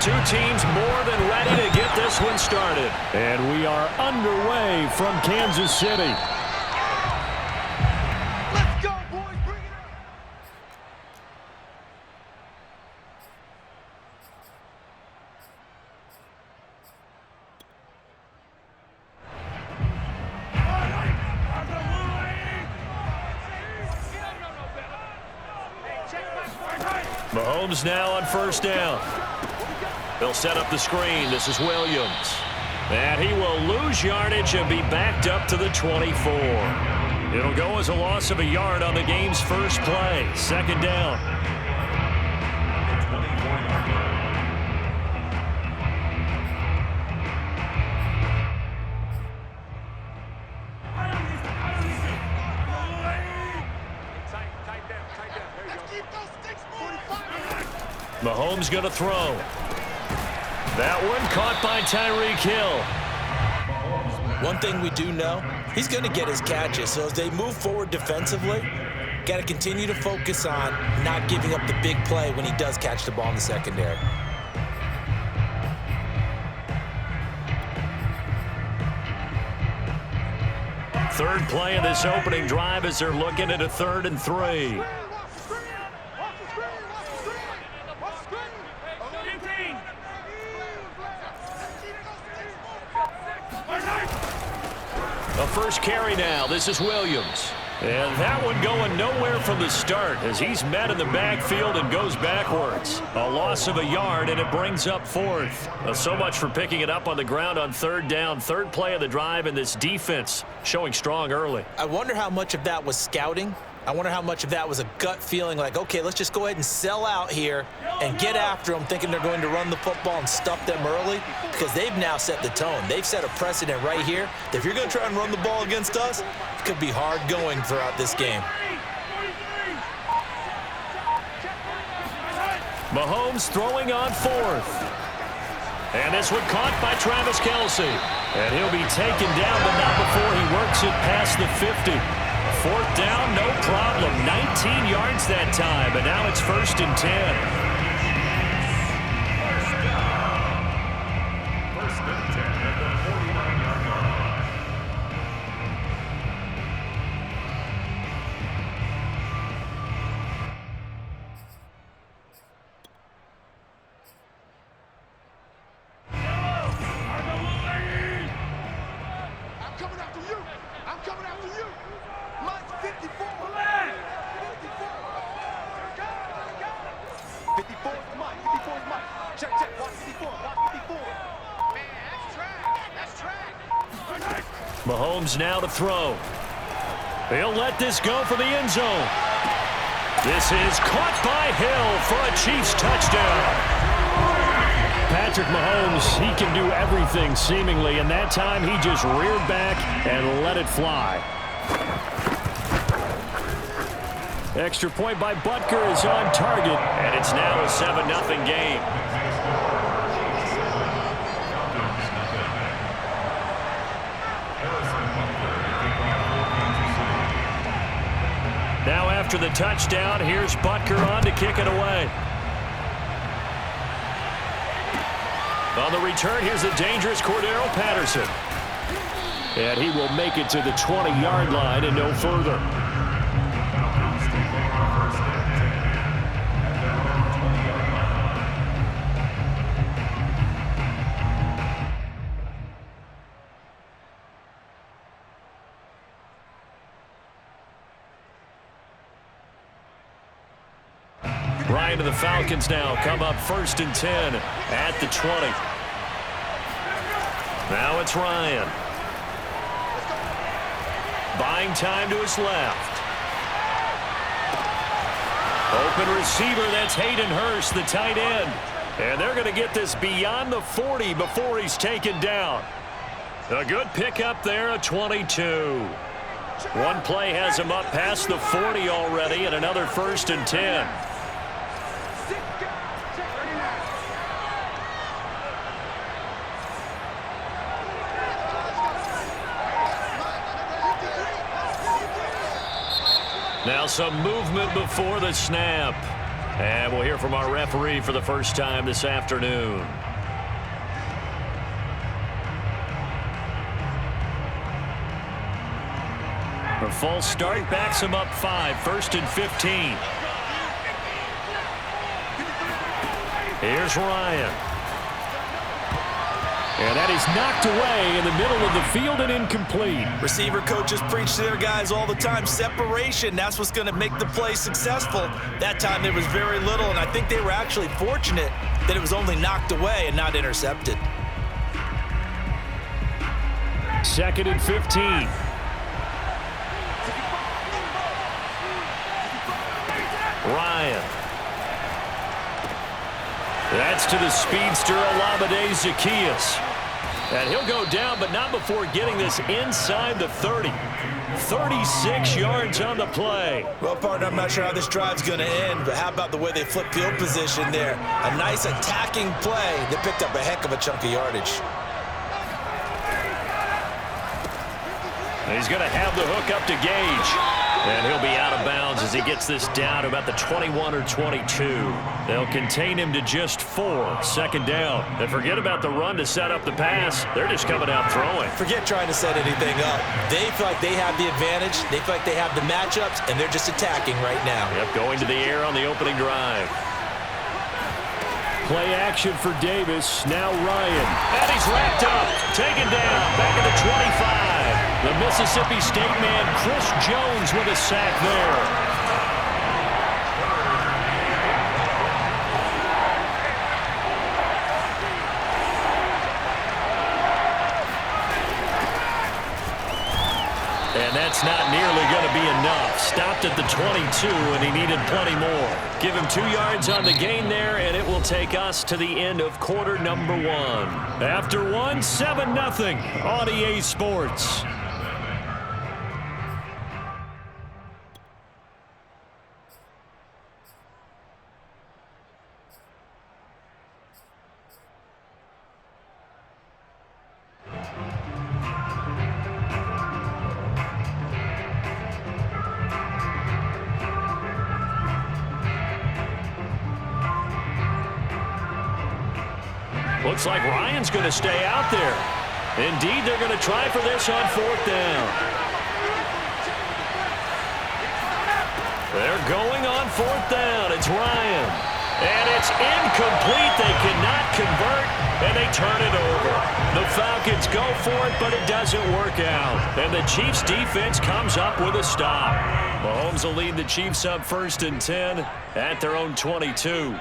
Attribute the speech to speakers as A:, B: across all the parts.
A: Two teams more than ready to get this one started. And we are underway from Kansas City.
B: Let's go, boys. Bring it up.
A: Mahomes now on first down. They'll set up the screen. This is Williams. And he will lose yardage and be backed up to the 24. It'll go as a loss of a yard on the game's first play. Second down. Mahomes going to throw. That one caught by Tyreek Hill.
C: One thing we do know, he's going to get his catches. So as they move forward defensively, got to continue to focus on not giving up the big play when he does catch the ball in the secondary.
A: Third play of this opening drive as they're looking at a 3rd and 3. A first carry now. This is Williams. And that one going nowhere from the start as he's met in the backfield and goes backwards. A loss of a yard, and it brings up 4th. So much for picking it up on the ground on 3rd down. Third play of the drive, and this defense showing strong early.
C: I wonder how much of that was scouting. I wonder how much of that was a gut feeling like, okay, let's just go ahead and sell out here and get after them, thinking they're going to run the football and stuff them early, because they've now set the tone. They've set a precedent right here that if you're going to try and run the ball against us, it could be hard going throughout this game.
A: Mahomes throwing on 4th. And this one caught by Travis Kelce. And he'll be taken down, but not before he works it past the 50. 4th down, no problem. 19 yards that time, and now it's 1st and 10. Mahomes now to throw. He'll let this go for the end zone. This is caught by Hill for a Chiefs touchdown. Patrick Mahomes, he can do everything seemingly, and that time he just reared back and let it fly. Extra point by Butker is on target, and it's now a 7-0 game. Now after the touchdown, here's Butker on to kick it away. On the return, here's the dangerous Cordero Patterson. And he will make it to the 20-yard line and no further. Ryan and the Falcons now come up 1st and 10 at the 20. Now it's Ryan. Buying time to his left. Open receiver, that's Hayden Hurst, the tight end. And they're going to get this beyond the 40 before he's taken down. A good pickup there, a 22. One play has him up past the 40 already, and another 1st and 10. Now some movement before the snap. And we'll hear from our referee for the first time this afternoon. A false start backs him up 5, 1st and 15. Here's Ryan. And that is knocked away in the middle of the field and incomplete.
C: Receiver coaches preach to their guys all the time. Separation, that's what's going to make the play successful. That time there was very little, and I think they were actually fortunate that it was only knocked away and not intercepted.
A: 2nd and 15. Ryan. That's to the speedster, Olamide Zaccheaus. And he'll go down, but not before getting this inside the 30. 36 yards on the play.
C: Well, partner, I'm not sure how this drive's going to end, but how about the way they flip field position there? A nice attacking play that picked up a heck of a chunk of yardage.
A: He's going to have the hook up to Gage. And he'll be out of bounds as he gets this down to about the 21 or 22. They'll contain him to just 4, 2nd down. And forget about the run to set up the pass. They're just coming out throwing.
C: Forget trying to set anything up. They feel like they have the advantage. They feel like they have the matchups, and they're just attacking right now.
A: Yep, going to the air on the opening drive. Play action for Davis. Now Ryan. And he's wrapped up. Taken down. Back at the 25. The Mississippi State man, Chris Jones, with a sack there. And that's not nearly going to be enough. Stopped at the 22, and he needed plenty more. Give him 2 yards on the gain there, and it will take us to the end of quarter number 1. After 1, 7-0 on EA Sports. Looks like Ryan's going to stay out there. Indeed, they're going to try for this on 4th down. They're going on 4th down. It's Ryan. And it's incomplete. They cannot convert, and they turn it over. The Falcons go for it, but it doesn't work out. And the Chiefs' defense comes up with a stop. Mahomes will lead the Chiefs up 1st and 10 at their own 22.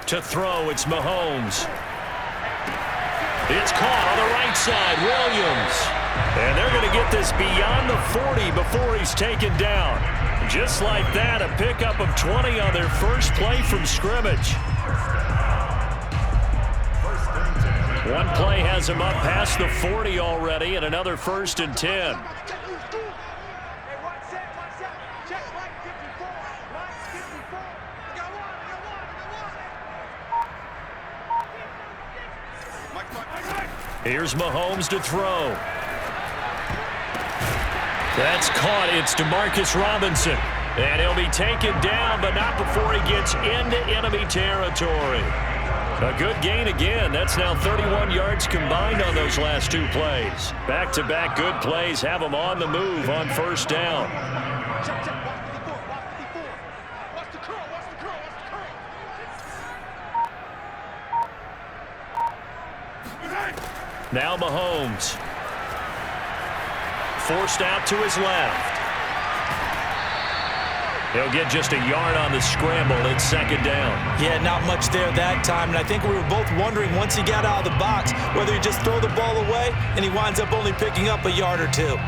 A: To throw, it's Mahomes. It's caught on the right side, Williams. And they're going to get this beyond the 40 before he's taken down. Just like that, a pickup of 20 on their first play from scrimmage. One play has him up past the 40 already, and another 1st and 10. Here's Mahomes to throw. That's caught. It's DeMarcus Robinson. And he'll be taken down, but not before he gets into enemy territory. A good gain again. That's now 31 yards combined on those last 2 plays. Back-to-back good plays have them on the move on 1st down. Now Mahomes. Forced out to his left. He'll get just a yard on the scramble. It's 2nd down.
C: Yeah, not much there that time. And I think we were both wondering once he got out of the box whether he just throw the ball away and he winds up only picking up a yard or 2.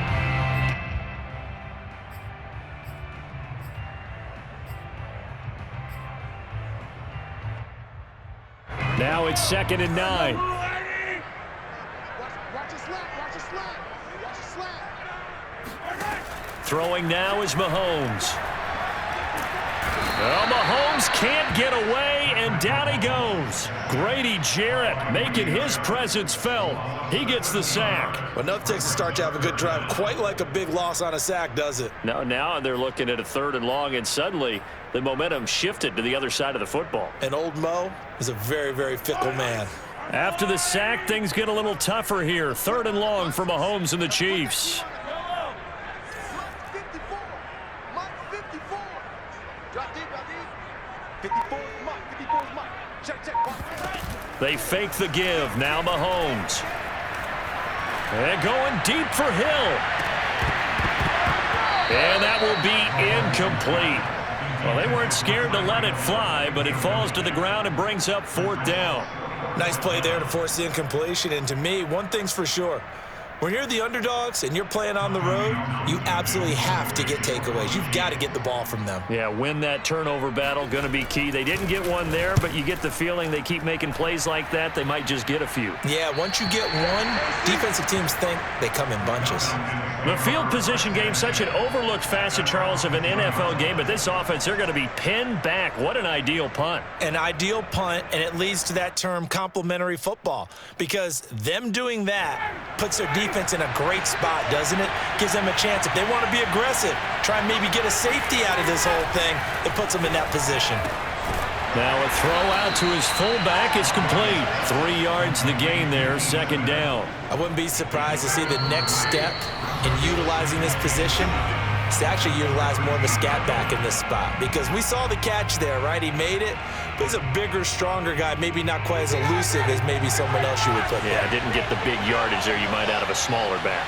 A: Now it's 2nd and 9.
B: Watch it slap, watch it slap, watch it slap.
A: Throwing now is Mahomes. Well, Mahomes can't get away, and down he goes. Grady Jarrett making his presence felt. He gets the sack.
C: Well, enough takes to start to have a good drive. Quite like a big loss on a sack, does it?
A: Now they're looking at a 3rd and long, and suddenly the momentum shifted to the other side of the football.
C: And old Mo is a very, very fickle man.
A: After the sack, things get a little tougher here. 3rd and long for Mahomes and the Chiefs.
B: 54, Mike 54. Drop deep, 54 is Mike, 54 is Mike. Check.
A: They fake the give. Now Mahomes. And going deep for Hill. And that will be incomplete. Well, they weren't scared to let it fly, but it falls to the ground and brings up 4th down.
C: Nice play there to force the incompletion. And to me, one thing's for sure. When you're the underdogs and you're playing on the road, you absolutely have to get takeaways. You've got to get the ball from them.
A: Yeah, win that turnover battle, going to be key. They didn't get one there, but you get the feeling they keep making plays like that, they might just get a few.
C: Yeah, once you get one, defensive teams think they come in bunches.
A: The field position game, such an overlooked facet, Charles, of an NFL game, but this offense, they're going to be pinned back. What an ideal punt.
C: An ideal punt, and it leads to that term complementary football, because them doing that puts their defense in a great spot, doesn't it? Gives them a chance. If they want to be aggressive, try and maybe get a safety out of this whole thing, it puts them in that position.
A: Now a throw out to his fullback is complete. 3 yards the gain there, 2nd down.
C: I wouldn't be surprised to see the next step in utilizing this position is to actually utilize more of a scat back in this spot, because we saw the catch there, right? He made it, but he's a bigger, stronger guy, maybe not quite as elusive as maybe someone else you would put there.
A: Yeah, didn't get the big yardage there you might out of a smaller back.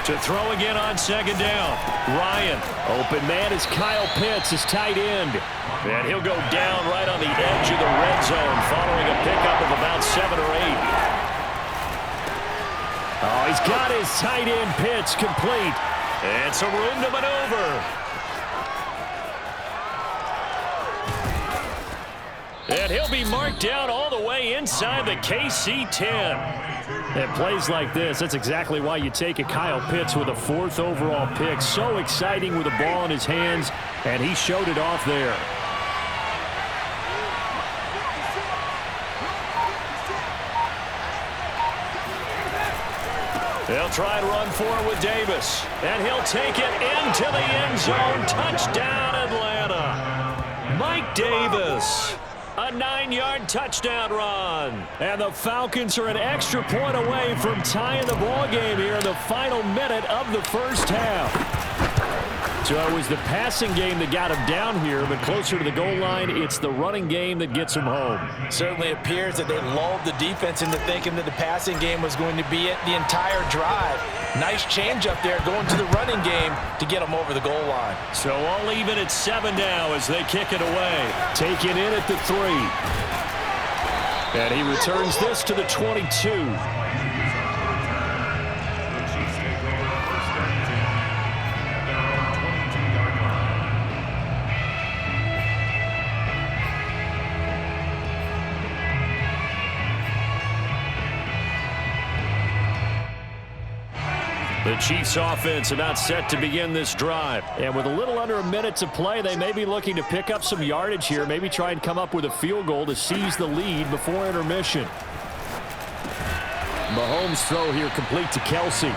A: To throw again on 2nd down. Ryan. Open man is Kyle Pitts, his tight end. And he'll go down right on the edge of the red zone following a pickup of about 7 or 8. Oh, he's got his tight end Pitts complete. And some room to maneuver. And he'll be marked down all the way inside the KC 10. At plays like this, that's exactly why you take a Kyle Pitts with a 4th overall pick. So exciting with the ball in his hands, and he showed it off there. They'll try and run for it with Davis, and he'll take it into the end zone. Touchdown, Atlanta. Mike Davis. A 9-yard touchdown run. And the Falcons are an extra point away from tying the ball game here in the final minute of the first half. So it was the passing game that got him down here, but closer to the goal line, it's the running game that gets him home.
C: Certainly appears that they lulled the defense into thinking that the passing game was going to be it the entire drive. Nice change up there going to the running game to get them over the goal line.
A: So all even at 7 now as they kick it away. Taken in at the 3. And he returns this to the 22. The Chiefs offense about set to begin this drive. And with a little under a minute to play, they may be looking to pick up some yardage here, maybe try and come up with a field goal to seize the lead before intermission. Mahomes' throw here complete to Kelsey.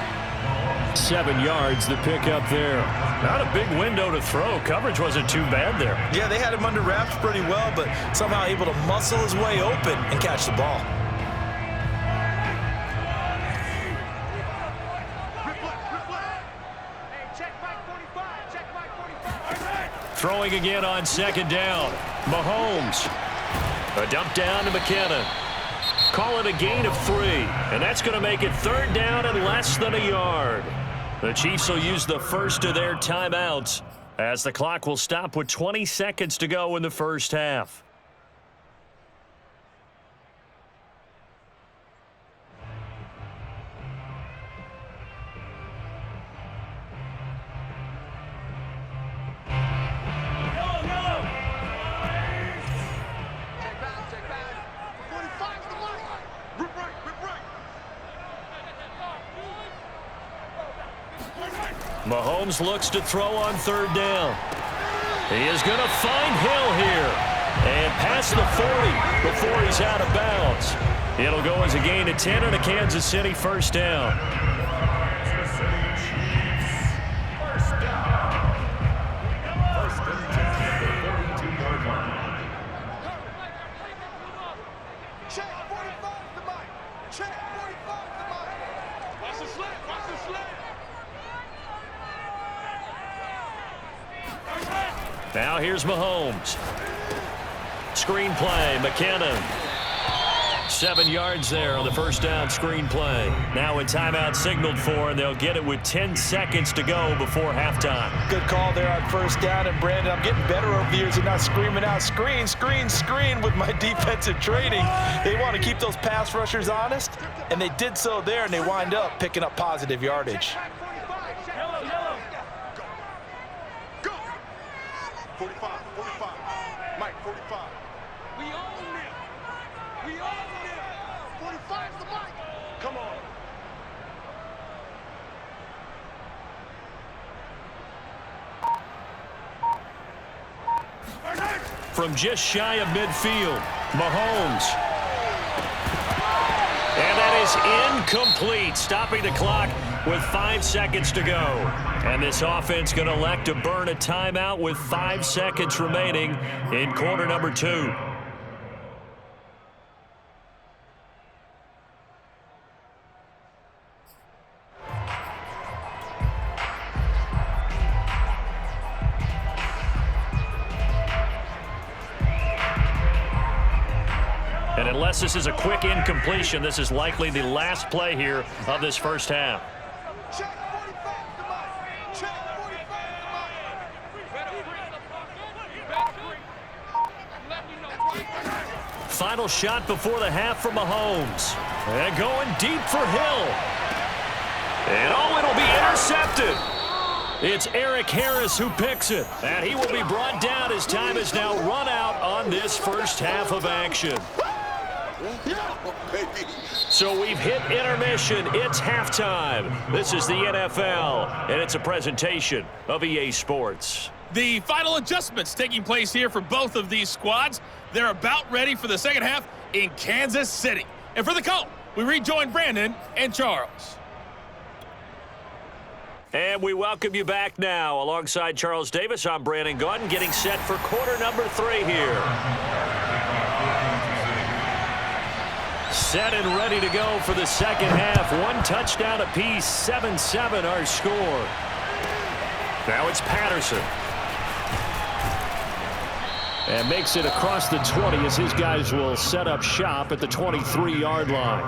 A: 7 yards, the pickup there. Not a big window to throw. Coverage wasn't too bad there.
C: Yeah, they had him under wraps pretty well, but somehow able to muscle his way open and catch the ball.
A: Throwing again on 2nd down. Mahomes. A dump down to McKinnon. Call it a gain of 3. And that's going to make it 3rd down and less than a yard. The Chiefs will use the first of their timeouts as the clock will stop with 20 seconds to go in the first half. Mahomes looks to throw on third down. He is going to find Hill here. And past the 40 before he's out of bounds. It'll go as a gain of 10 and a Kansas City first down. Now here's Mahomes. Screen play, McKinnon. 7 yards there on the first down screen play. Now in timeout signaled for, and they'll get it with 10 seconds to go before halftime.
C: Good call there on first down, and Brandon, I'm getting better over the years at not screaming out screen, screen, screen with my defensive training. They want to keep those pass rushers honest, and they did so there, and they wind up picking up positive yardage.
B: 45, 45. Mike, 45. We own it. We own it. 45's the Mike. Come on.
A: From just shy of midfield, Mahomes. And that is incomplete, stopping the clock with 5 seconds to go. And this offense going to elect to burn a timeout with 5 seconds remaining in quarter number 2. And unless this is a quick incompletion, this is likely the last play here of this first half. Final shot before the half from Mahomes. And going deep for Hill. And oh, it'll be intercepted. It's Eric Harris who picks it. And he will be brought down as time is now run out on this first half of action. So we've hit intermission. It's halftime. This is the NFL, and it's a presentation of EA Sports.
D: The final adjustments taking place here for both of these squads. They're about ready for the second half in Kansas City. And for the call, we rejoin Brandon and Charles.
A: And we welcome you back now. Alongside Charles Davis, I'm Brandon Gaudin, getting set for quarter number 3 here. Set and ready to go for the second half. 1 touchdown apiece, 7-7 our score. Now it's Patterson. And makes it across the 20 as his guys will set up shop at the 23-yard line.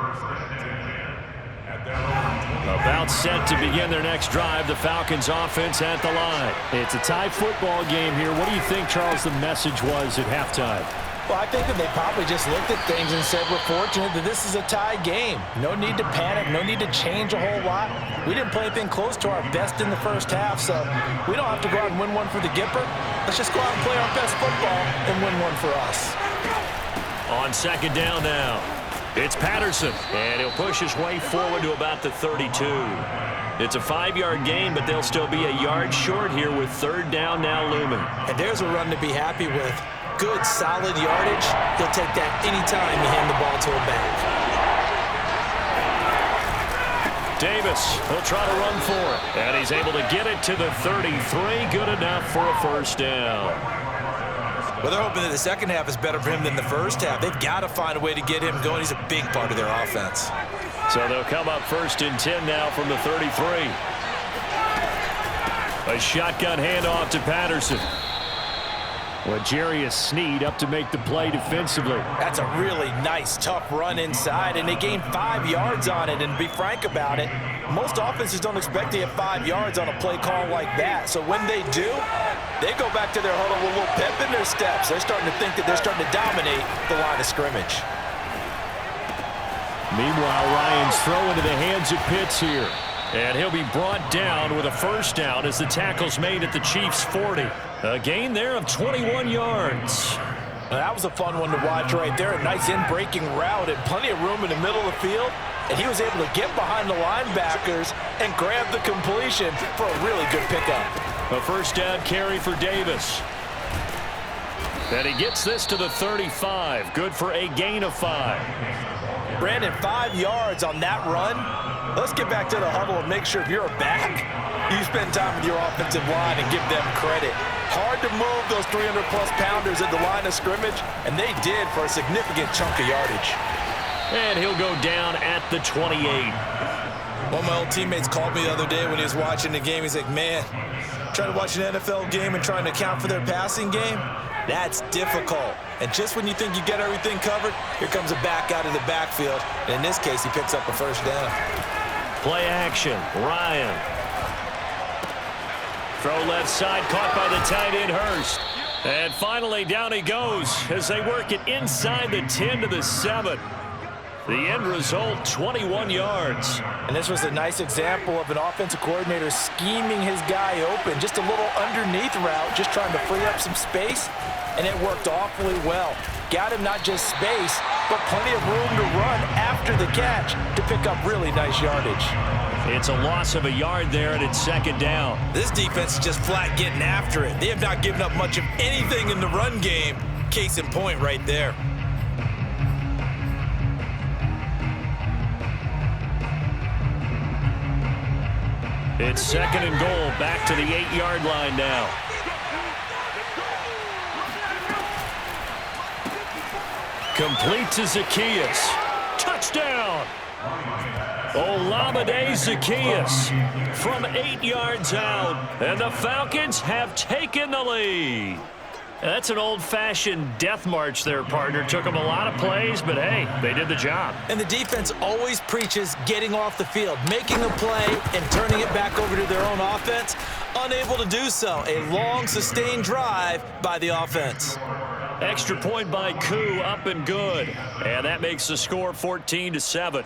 A: About set to begin their next drive, the Falcons offense at the line. It's a tie football game here. What do you think, Charles, the message was at halftime?
C: Well, I think that they probably just looked at things and said, we're fortunate that this is a tie game. No need to panic. No need to change a whole lot. We didn't play anything close to our best in the first half, so we don't have to go out and win one for the Gipper. Let's just go out and play our best football and win one for us.
A: On second down now, it's Patterson, and he'll push his way forward to about the 32. It's a 5-yard gain, but they'll still be a yard short here with third down now looming.
C: And there's a run to be happy with. Good, solid yardage. He'll take that anytime you hand the ball to him back.
A: Davis, he'll try to run for it. And he's able to get it to the 33. Good enough for a first down.
C: Well, they're hoping that the second half is better for him than the first half. They've got to find a way to get him going. He's a big part of their offense.
A: So they'll come up first and 10 now from the 33. A shotgun handoff to Patterson. Well, Jarius Sneed up to make the play defensively.
C: That's a really nice, tough run inside, and they gained 5 yards on it. And to be frank about it, most offenses don't expect to get 5 yards on a play call like that. So when they do, they go back to their huddle with a little pep in their steps. They're starting to think that they're starting to dominate the line of scrimmage.
A: Meanwhile, Ryan's throw into the hands of Pitts here. And he'll be brought down with a first down as the tackle's made at the Chiefs' 40. A gain there of 21 yards.
C: Now, that was a fun one to watch right there. A nice in-breaking route and plenty of room in the middle of the field. and he was able to get behind the linebackers and grab the completion for a really good pickup.
A: A first down carry for Davis. And he gets this to the 35. Good for a gain of 5.
C: Brandon, 5 yards on that run. Let's get back to the huddle and make sure if you're a back, you spend time with your offensive line and give them credit. Hard to move those 300-plus pounders at the line of scrimmage, and they did for a significant chunk of yardage.
A: And he'll go down at the 28.
C: One of my old teammates called me the other day when he was watching the game. He's like, man, trying to watch an NFL game and trying to account for their passing game, that's difficult. And just when you think you get everything covered, here comes a back out of the backfield. And in this case, he picks up a first down.
A: Play action. Ryan. Throw left side, caught by the tight end, Hurst. And finally, down he goes as they work it inside the 10 to the 7. The end result, 21 yards.
C: And this was a nice example of an offensive coordinator scheming his guy open. Just a little underneath route, just trying to free up some space, and it worked awfully well. Got him not just space, but plenty of room to run after the catch to pick up really nice yardage.
A: It's a loss of a yard there, and it's second down.
C: This defense is just flat getting after it. They have not given up much of anything in the run game. Case in point right there.
A: It's second and goal, back to the 8-yard line now. Complete to Zacchaeus. Touchdown! Olamide Zacchaeus from 8 yards out, and the Falcons have taken the lead. That's an old-fashioned death march there, partner. Took them a lot of plays, but hey, they did the job.
C: And the defense always preaches getting off the field, making a play, and turning it back over to their own offense. Unable to do so. A long, sustained drive by the offense.
A: Extra point by Koo, up and good. And that makes the score 14-7.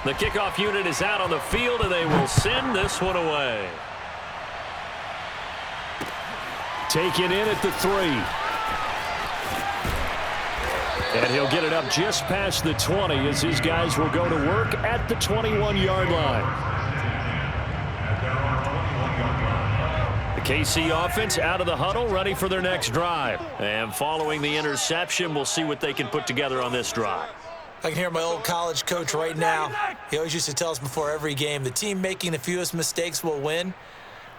A: The kickoff unit is out on the field, and they will send this one away. Taken in at the 3. And he'll get it up just past the 20 as his guys will go to work at the 21-yard line. The KC offense out of the huddle, ready for their next drive. And following the interception, we'll see what they can put together on this drive.
C: I can hear my old college coach right now. He always used to tell us before every game, the team making the fewest mistakes will win.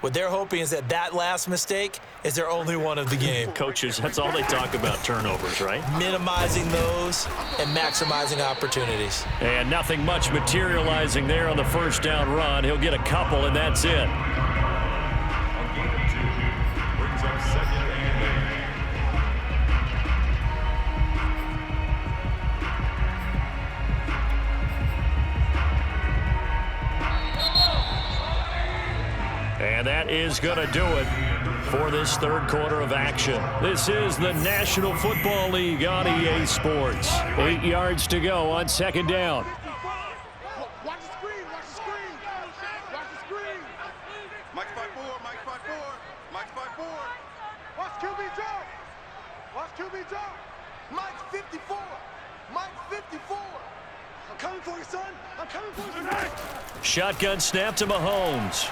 C: What they're hoping is that that last mistake is their only one of the game.
A: Coaches, that's all they talk about, turnovers, right?
C: Minimizing those and maximizing opportunities.
A: And nothing much materializing there on the first down run. He'll get a couple, and that's it. And that is going to do it for this third quarter of action. This is the National Football League on EA Sports. 8 yards to go on second down.
B: Watch the screen, watch the screen. Watch the screen. Mike's 5-4, Mike's 5-4, Mike's 5-4. Watch QB jump. Watch QB jump. Mike's 54. Mike's 54. I'm coming for you, son. I'm coming for you tonight.
A: Shotgun snap to Mahomes.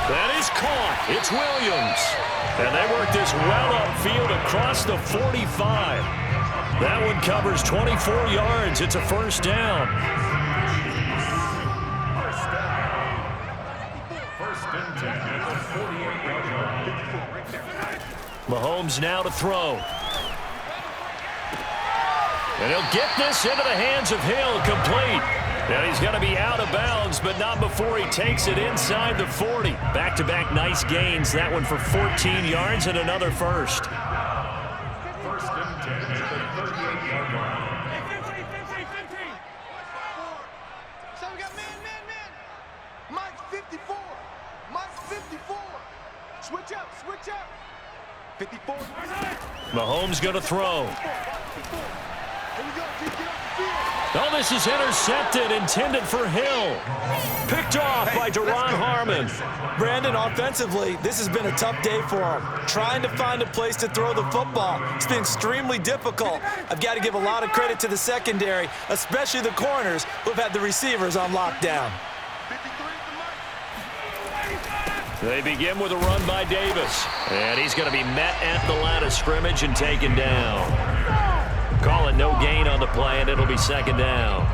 A: That is caught. It's Williams. And they work this well upfield across the 45. That one covers 24 yards. It's a first down.
B: First and 10 at the 48-yard line.
A: Mahomes now to throw. And he'll get this into the hands of Hill, complete. And he's going to be out of bounds, but not before he takes it inside the 40. Back-to-back nice gains. That one for 14 yards and another first.
B: First and 10 at the 38-yard line. 50. So we got man. Mike's 54. Mike's 54. Switch up. 54.
A: Mahomes going to throw. Oh, this is intercepted, intended for Hill. Picked off by Duron Harmon.
C: Brandon, offensively, this has been a tough day for him. Trying to find a place to throw the football. It's been extremely difficult. I've got to give a lot of credit to the secondary, especially the corners who've had the receivers on lockdown.
A: They begin with a run by Davis. And he's going to be met at the line of scrimmage and taken down. Call it no gain on the play, and it'll be second down.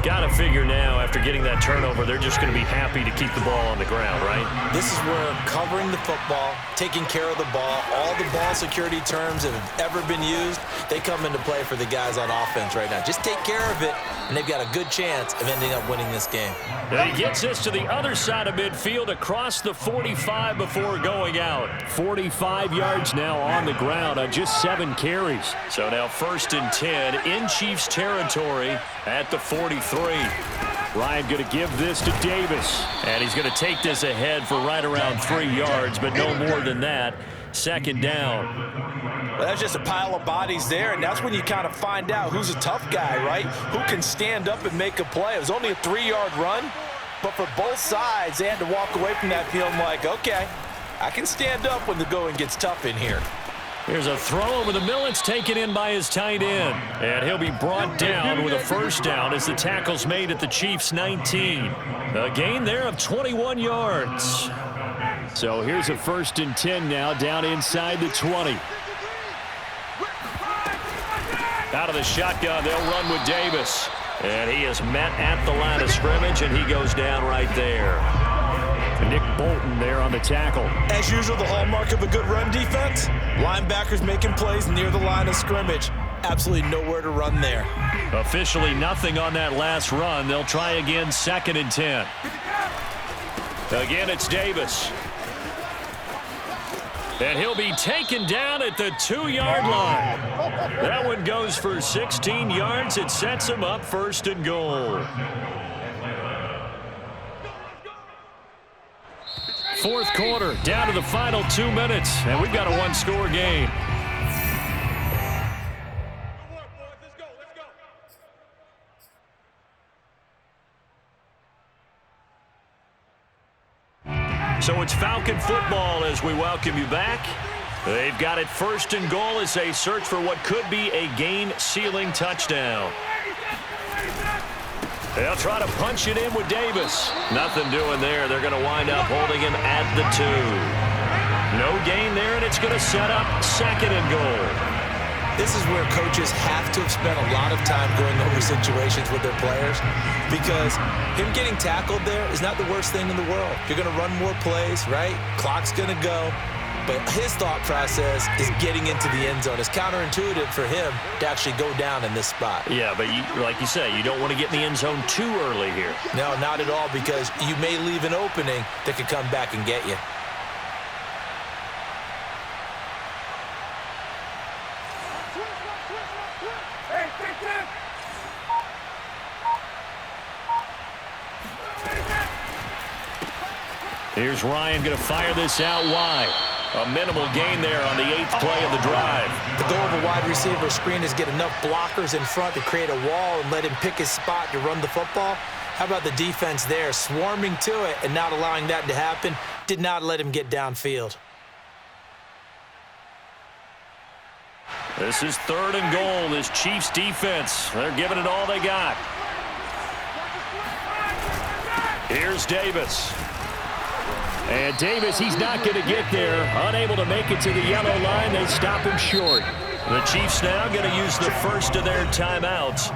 A: Got to figure now, after getting that turnover, they're just going to be happy to keep the ball on the ground, right?
C: This is where covering the football, taking care of the ball, all the ball security terms that have ever been used, they come into play for the guys on offense right now. Just take care of it, and they've got a good chance of ending up winning this game.
A: And he gets this to the other side of midfield across the 45 before going out. 45 yards now on the ground on just 7 carries. So now 1st and 10 in Chiefs territory at the 43. Ryan going to give this to Davis. And he's going to take this ahead for right around 3 yards, but no more than that. Second down.
C: Well, that's just a pile of bodies there, and that's when you kind of find out who's a tough guy, right? Who can stand up and make a play. It was only a 3-yard run, but for both sides, they had to walk away from that feeling like, okay, I can stand up when the going gets tough in here.
A: Here's a throw over the middle. It's taken in by his tight end. And he'll be brought down with a first down as the tackle's made at the Chiefs' 19. A gain there of 21 yards. So here's a 1st and 10 now down inside the 20. Out of the shotgun, they'll run with Davis. And he is met at the line of scrimmage, and he goes down right there. Nick Bolton there on the tackle.
C: As usual, the hallmark of a good run defense, linebackers making plays near the line of scrimmage. Absolutely nowhere to run there.
A: Officially nothing on that last run. They'll try again, 2nd and 10. Again, it's Davis. And he'll be taken down at the 2-yard line. That one goes for 16 yards. It sets him up 1st and goal. 4th quarter, down to the final 2 minutes, and we've got a 1-score game. So it's Falcon football as we welcome you back. They've got it 1st and goal as they search for what could be a game-sealing touchdown. They'll try to punch it in with Davis. Nothing doing there. They're going to wind up holding him at the 2. No gain there, and it's going to set up 2nd and goal.
C: This is where coaches have to have spent a lot of time going over situations with their players, because him getting tackled there is not the worst thing in the world. You're going to run more plays, right? Clock's going to go. But his thought process is getting into the end zone. It's counterintuitive for him to actually go down in this spot.
A: Yeah, but like you say, you don't want to get in the end zone too early here.
C: No, not at all, because you may leave an opening that could come back and get you.
A: Here's Ryan going to fire this out wide. A minimal gain there on the 8th play of the drive.
C: The goal of a wide receiver screen is get enough blockers in front to create a wall and let him pick his spot to run the football. How about the defense there, swarming to it and not allowing that to happen? Did not let him get downfield.
A: This is 3rd and goal. This Chiefs defense, they're giving it all they got. Here's Davis. And Davis, he's not going to get there. Unable to make it to the yellow line. They stop him short. The Chiefs now going to use the first of their timeouts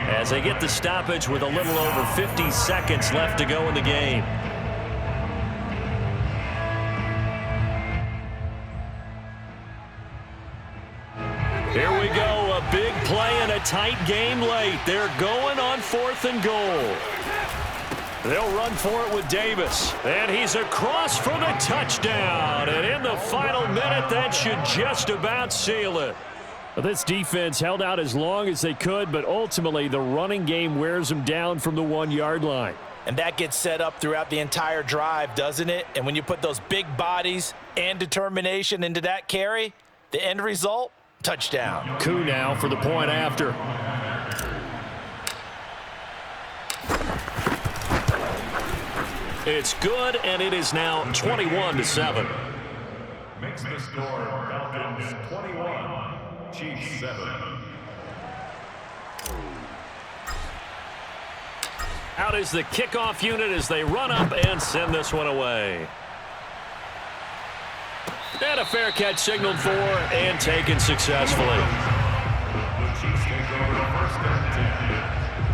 A: as they get the stoppage with a little over 50 seconds left to go in the game. Here we go. A big play and a tight game late. They're going on 4th and goal. They'll run for it with Davis. And he's across for the touchdown. And in the final minute, that should just about seal it. This defense held out as long as they could, but ultimately the running game wears them down from the 1-yard line.
C: And that gets set up throughout the entire drive, doesn't it? And when you put those big bodies and determination into that carry, the end result, touchdown.
A: Coup now for the point after. It's good, and it is now 21-7.
E: Makes the score Falcons 21, Chiefs 7.
A: Out is the kickoff unit as they run up and send this one away. And a fair catch signaled for and taken successfully.
E: The Chiefs take over first and 10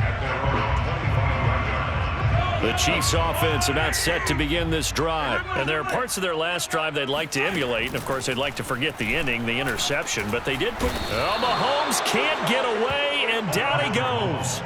E: at their own 25-yard line.
A: The Chiefs offense are not set to begin this drive. And there are parts of their last drive they'd like to emulate. And, of course, they'd like to forget the ending, the interception. But they did put... Oh, Mahomes can't get away, and down he goes.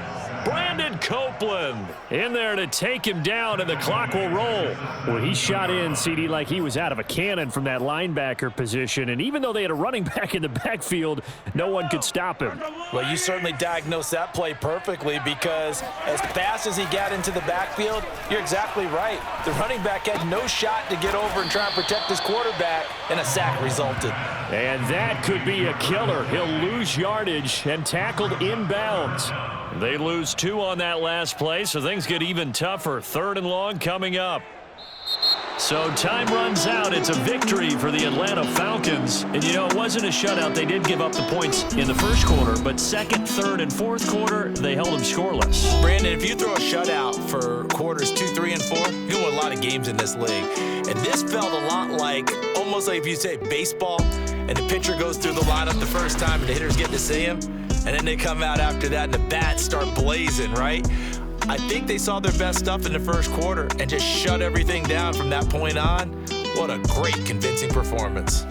A: Brandon Copeland in there to take him down, and the clock will roll.
F: Well, he shot in, CD, like he was out of a cannon from that linebacker position. And even though they had a running back in the backfield, no one could stop him.
C: Well, you certainly diagnosed that play perfectly, because as fast as he got into the backfield, you're exactly right. The running back had no shot to get over and try and protect his quarterback, and a sack resulted.
F: And that could be a killer. He'll lose yardage and tackled inbounds.
A: They lose 2 on that last play, so things get even tougher. 3rd and long coming up. So time runs out. It's a victory for the Atlanta Falcons. And, you know, it wasn't a shutout. They did give up the points in the first quarter, but second, third, and fourth quarter, they held them scoreless.
C: Brandon, if you throw a shutout for quarters 2, 3, and 4, you can win a lot of games in this league. And this felt a lot like, almost like if you say baseball, and the pitcher goes through the lineup the first time and the hitters get to see him, and then they come out after that and the bats start blazing, right? I think they saw their best stuff in the first quarter and just shut everything down from that point on. What a great, convincing performance.